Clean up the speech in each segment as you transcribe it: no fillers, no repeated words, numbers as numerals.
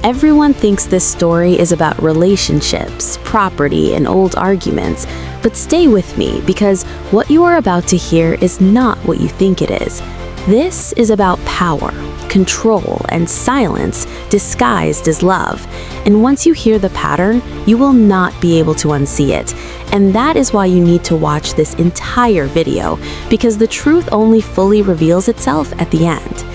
Everyone thinks this story is about relationships, property, and old arguments, but stay with me because what you are about to hear is not what you think it is. This is about power, control, and silence disguised as love. And once you hear the pattern, you will not be able to unsee it. And that is why you need to watch this entire video, because the truth only fully reveals itself at the end.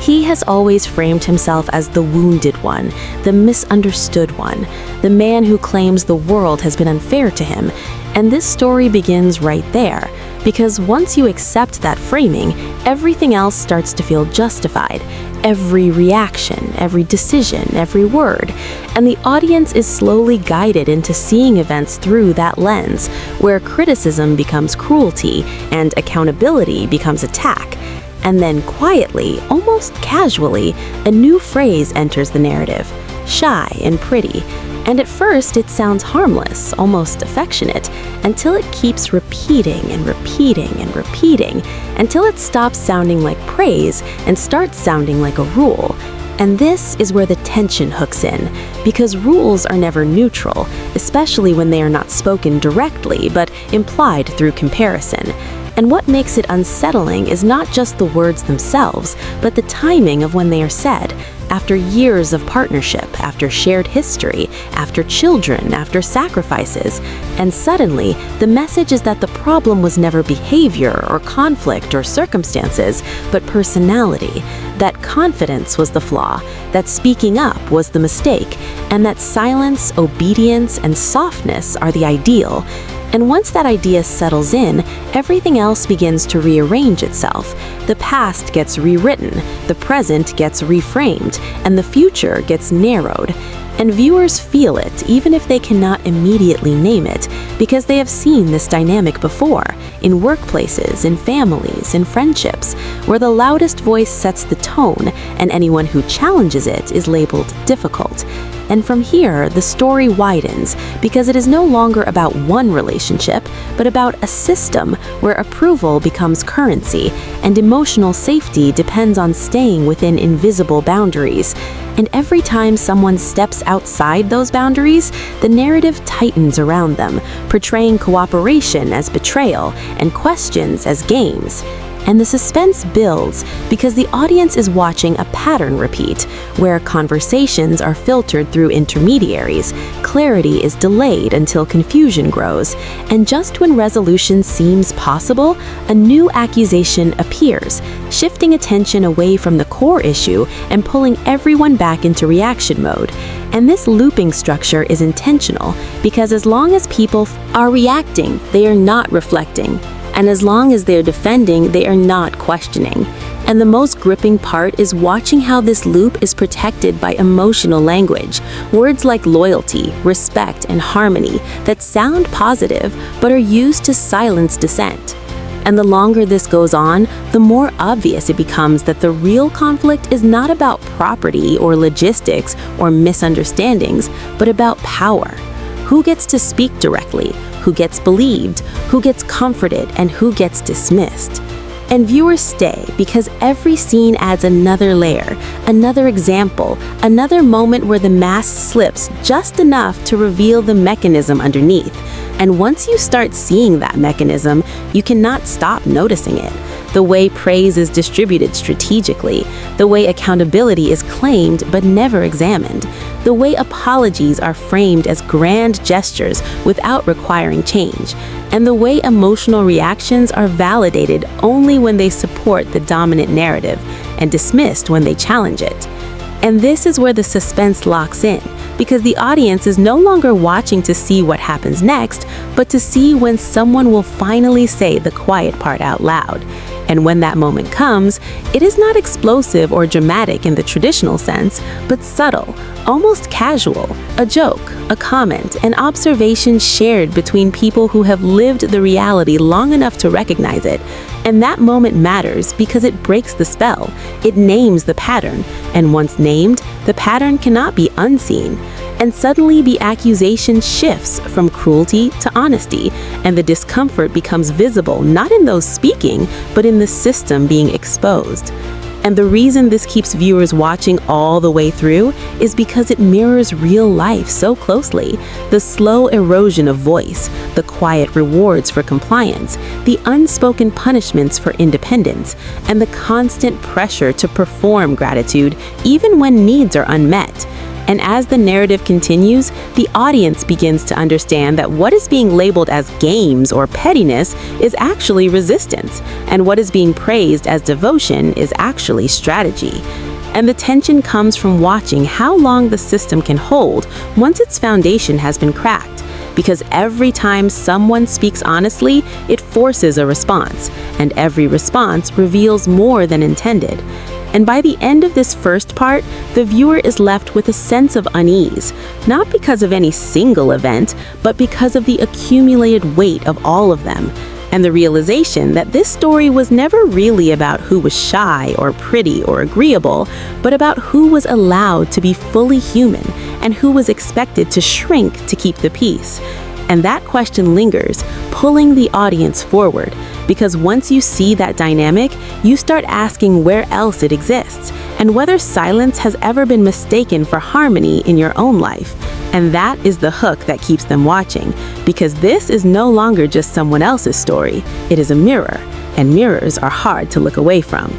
He has always framed himself as the wounded one, the misunderstood one, the man who claims the world has been unfair to him. And this story begins right there, because once you accept that framing, everything else starts to feel justified. Every reaction, every decision, every word. And the audience is slowly guided into seeing events through that lens, where criticism becomes cruelty and accountability becomes attack. And then quietly, almost casually, a new phrase enters the narrative: shy and pretty. And at first it sounds harmless, almost affectionate, until it keeps repeating and repeating and repeating, until it stops sounding like praise and starts sounding like a rule. And this is where the tension hooks in, because rules are never neutral, especially when they are not spoken directly, but implied through comparison. And what makes it unsettling is not just the words themselves, but the timing of when they are said. After years of partnership, after shared history, after children, after sacrifices. And suddenly, the message is that the problem was never behavior or conflict or circumstances, but personality. That confidence was the flaw, that speaking up was the mistake, and that silence, obedience, and softness are the ideal. And once that idea settles in, everything else begins to rearrange itself. The past gets rewritten, the present gets reframed, and the future gets narrowed. And viewers feel it, even if they cannot immediately name it, because they have seen this dynamic before, in workplaces, in families, in friendships, where the loudest voice sets the tone, and anyone who challenges it is labeled difficult. And from here, the story widens, because it is no longer about one relationship, but about a system where approval becomes currency, and emotional safety depends on staying within invisible boundaries. And every time someone steps outside those boundaries, the narrative tightens around them, portraying cooperation as betrayal and questions as games. And the suspense builds because the audience is watching a pattern repeat, where conversations are filtered through intermediaries, clarity is delayed until confusion grows, and just when resolution seems possible, a new accusation appears, shifting attention away from the core issue and pulling everyone back into reaction mode. And this looping structure is intentional, because as long as people are reacting, they are not reflecting. And as long as they're defending, they are not questioning. And the most gripping part is watching how this loop is protected by emotional language. Words like loyalty, respect, and harmony that sound positive but are used to silence dissent. And the longer this goes on, the more obvious it becomes that the real conflict is not about property or logistics or misunderstandings, but about power. Who gets to speak directly? Who gets believed? Who gets comforted? And who gets dismissed? And viewers stay because every scene adds another layer, another example, another moment where the mask slips just enough to reveal the mechanism underneath. And once you start seeing that mechanism, you cannot stop noticing it. The way praise is distributed strategically, the way accountability is claimed but never examined, the way apologies are framed as grand gestures without requiring change, and the way emotional reactions are validated only when they support the dominant narrative and dismissed when they challenge it. And this is where the suspense locks in, because the audience is no longer watching to see what happens next, but to see when someone will finally say the quiet part out loud. And when that moment comes, it is not explosive or dramatic in the traditional sense, but subtle, almost casual, a joke, a comment, an observation shared between people who have lived the reality long enough to recognize it. And that moment matters because it breaks the spell. It names the pattern, and once named, the pattern cannot be unseen. And suddenly the accusation shifts from cruelty to honesty, and the discomfort becomes visible not in those speaking, but in the system being exposed. And the reason this keeps viewers watching all the way through is because it mirrors real life so closely. The slow erosion of voice, the quiet rewards for compliance, the unspoken punishments for independence, and the constant pressure to perform gratitude even when needs are unmet. And as the narrative continues, the audience begins to understand that what is being labeled as games or pettiness is actually resistance, and what is being praised as devotion is actually strategy. And the tension comes from watching how long the system can hold once its foundation has been cracked. Because every time someone speaks honestly, it forces a response, and every response reveals more than intended. And by the end of this first part, the viewer is left with a sense of unease, not because of any single event, but because of the accumulated weight of all of them, and the realization that this story was never really about who was shy or pretty or agreeable, but about who was allowed to be fully human and who was expected to shrink to keep the peace. And that question lingers, pulling the audience forward, because once you see that dynamic, you start asking where else it exists, and whether silence has ever been mistaken for harmony in your own life. And that is the hook that keeps them watching, because this is no longer just someone else's story, it is a mirror, and mirrors are hard to look away from.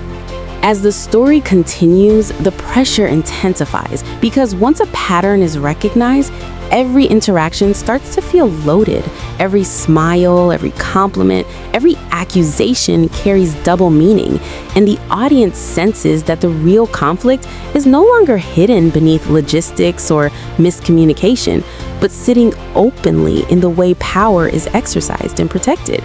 As the story continues, the pressure intensifies, because once a pattern is recognized, every interaction starts to feel loaded. Every smile, every compliment, every accusation carries double meaning, and the audience senses that the real conflict is no longer hidden beneath logistics or miscommunication, but sitting openly in the way power is exercised and protected.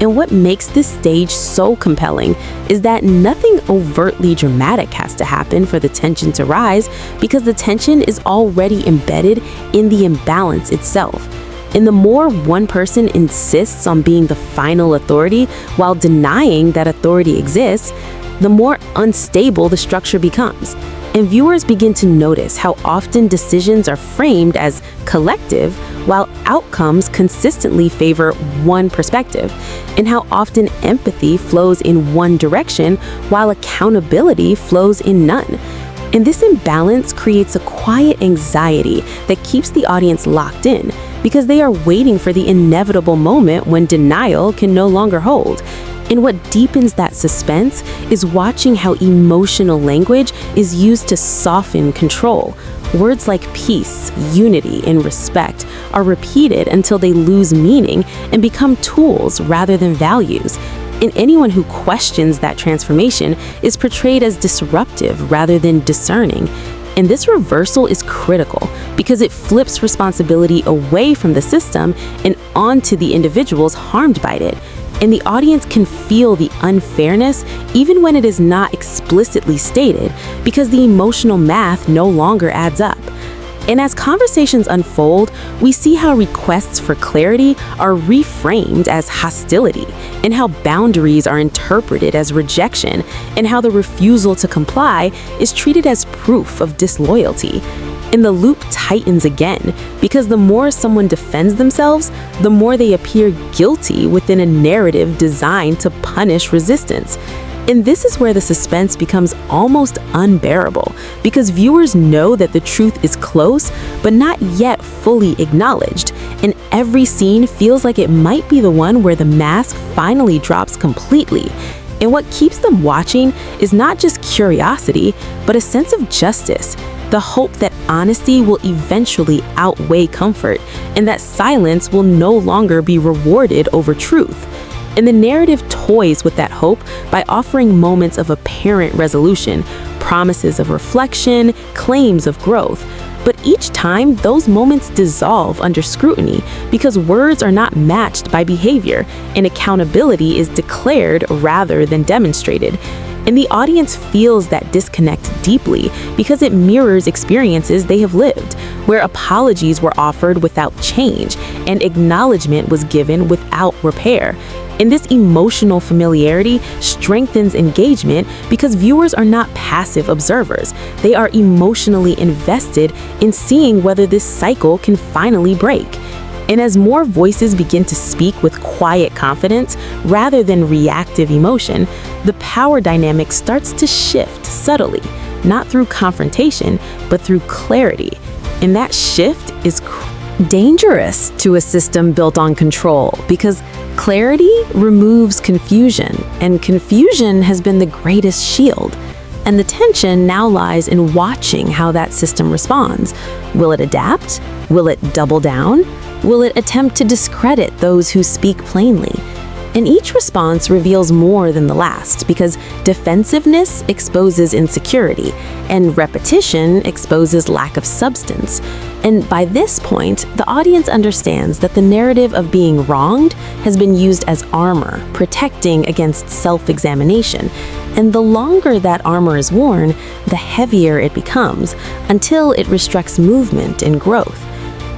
And what makes this stage so compelling is that nothing overtly dramatic has to happen for the tension to rise, because the tension is already embedded in the imbalance itself. And the more one person insists on being the final authority while denying that authority exists, the more unstable the structure becomes. And viewers begin to notice how often decisions are framed as collective, while outcomes consistently favor one perspective, and how often empathy flows in one direction while accountability flows in none. And this imbalance creates a quiet anxiety that keeps the audience locked in, because they are waiting for the inevitable moment when denial can no longer hold. And what deepens that suspense is watching how emotional language is used to soften control. Words like peace, unity, and respect are repeated until they lose meaning and become tools rather than values. And anyone who questions that transformation is portrayed as disruptive rather than discerning. And this reversal is critical because it flips responsibility away from the system and onto the individuals harmed by it. And the audience can feel the unfairness even when it is not explicitly stated, because the emotional math no longer adds up. And as conversations unfold, we see how requests for clarity are reframed as hostility, and how boundaries are interpreted as rejection, and how the refusal to comply is treated as proof of disloyalty. And the loop tightens again, because the more someone defends themselves, the more they appear guilty within a narrative designed to punish resistance. And this is where the suspense becomes almost unbearable, because viewers know that the truth is close, but not yet fully acknowledged. And every scene feels like it might be the one where the mask finally drops completely. And what keeps them watching is not just curiosity, but a sense of justice. The hope that honesty will eventually outweigh comfort, and that silence will no longer be rewarded over truth. And the narrative toys with that hope by offering moments of apparent resolution, promises of reflection, claims of growth. But each time, those moments dissolve under scrutiny, because words are not matched by behavior, and accountability is declared rather than demonstrated. And the audience feels that disconnect deeply, because it mirrors experiences they have lived, where apologies were offered without change and acknowledgement was given without repair. And this emotional familiarity strengthens engagement, because viewers are not passive observers. They are emotionally invested in seeing whether this cycle can finally break. And as more voices begin to speak with quiet confidence rather than reactive emotion, the power dynamic starts to shift subtly, not through confrontation, but through clarity. And that shift is dangerous to a system built on control because clarity removes confusion, and confusion has been the greatest shield. And the tension now lies in watching how that system responds. Will it adapt? Will it double down? Will it attempt to discredit those who speak plainly? And each response reveals more than the last, because defensiveness exposes insecurity, and repetition exposes lack of substance. And by this point, the audience understands that the narrative of being wronged has been used as armor, protecting against self-examination. And the longer that armor is worn, the heavier it becomes, until it restricts movement and growth.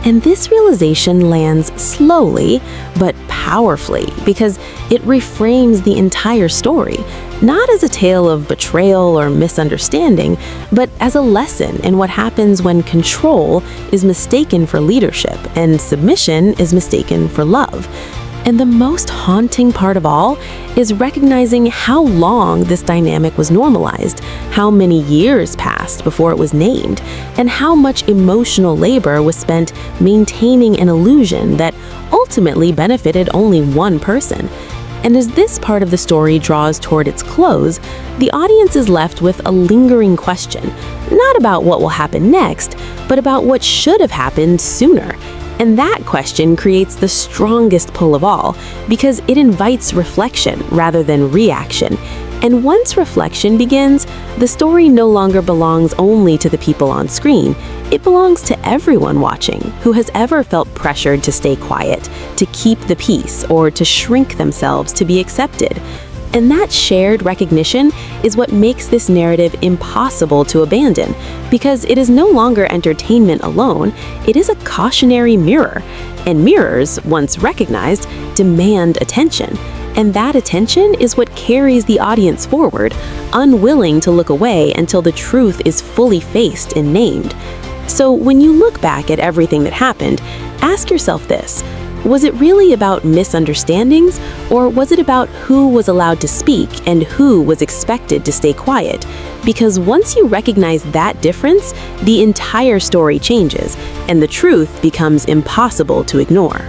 And this realization lands slowly, but powerfully, because it reframes the entire story, not as a tale of betrayal or misunderstanding, but as a lesson in what happens when control is mistaken for leadership and submission is mistaken for love. And the most haunting part of all is recognizing how long this dynamic was normalized, how many years passed before it was named, and how much emotional labor was spent maintaining an illusion that ultimately benefited only one person. And as this part of the story draws toward its close, the audience is left with a lingering question, not about what will happen next, but about what should have happened sooner. And that question creates the strongest pull of all, because it invites reflection rather than reaction. And once reflection begins, the story no longer belongs only to the people on screen. It belongs to everyone watching who has ever felt pressured to stay quiet, to keep the peace, or to shrink themselves to be accepted. And that shared recognition is what makes this narrative impossible to abandon, because it is no longer entertainment alone, it is a cautionary mirror. And mirrors, once recognized, demand attention. And that attention is what carries the audience forward, unwilling to look away until the truth is fully faced and named. So when you look back at everything that happened, ask yourself this: was it really about misunderstandings, or was it about who was allowed to speak and who was expected to stay quiet? Because once you recognize that difference, the entire story changes, and the truth becomes impossible to ignore.